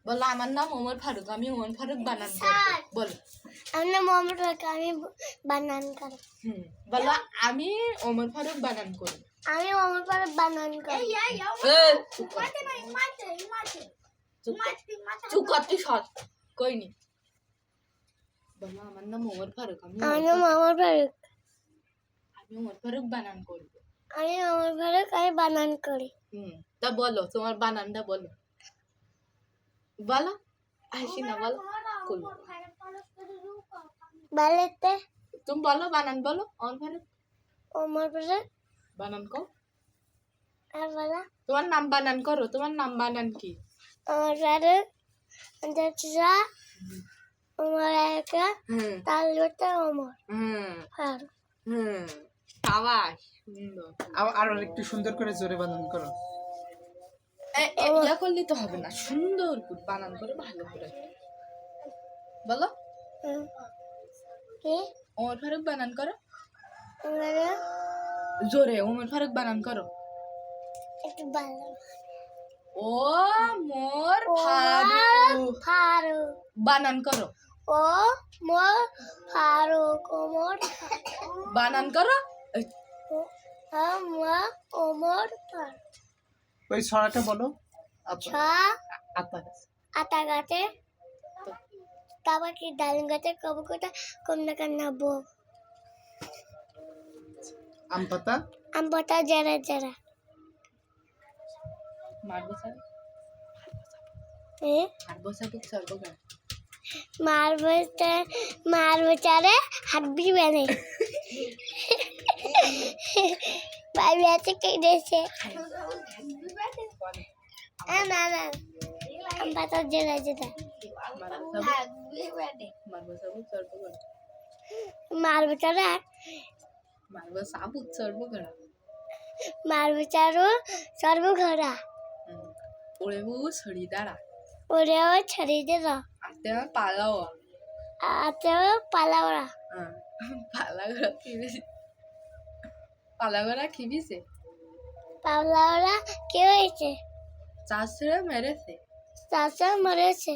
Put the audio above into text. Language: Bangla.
বলো আমার নাম ওমর ফারুক, আমি ওমর ফারুক বানান করব। বলো আমার নাম ওমর ফারুক, আমি বানান করব। বলো আমি ওমর ফারুক বানান করব। আমি ওমর ফারুক বানান করব। চুপ কর তুই সর কই নি। বলো আমার নাম ওমর ফারুক, আমার নাম ওমর ফারুক, আমি ওমর ফারুক বানান করব। আমি ওমর ফারুক, আমি বানান করি। তা বলো তোমার বানানটা বলো, বলো হাসি না বলো বলতে তুমি বলো বানান বলো ওমর ফারুক ওমর ফারুক বানান কর। আর বলা তোমার নাম বানান করো, তোমার নাম বানান কি? ওমর ফারুক যা ওমর একা তার লোটা ওমর ফারুক। সাবাস সুন্দর। আর একটু সুন্দর করে জোরে বানান করো। ইয়া করলে তো হবে না, সুন্দর করে বানান করে ভালো করে বলো। কি ওমর ফারুক বানান করো ওমর জোরে, ওমর ফারুক বানান করো। একটু ভালো ও মোর ফারুক ফারুক বানান করো। ও মোর ফারুক ওমর বানান করো। ওমর ফারুক। ওই ছড়াটা বলো। আতা গাছে তারপর কি ডালিম গাছে কবুকটা কমনা কান্না বো আম পাতা যারা যারা মারবো স্যার, মারবো স্যার সর্বগান মারবো চারে হাড্ডি বেনে ভাবি আছে কে দেশে না আম পাতা যারা যারা মারবো চারা মারবো সাবুত সর্বগান মারবো চারো সর্বঘরা ওরে বউ ছড়ি দাঁড়া ওরেও ছড়ি দে আতে পালাও আতেও পালাওরা পালাগড়া খিবিছে, পালাগড়া খিবিছে পালাওরা কে হয়েছে চাষরে মেরেছে চাষা মরেছে।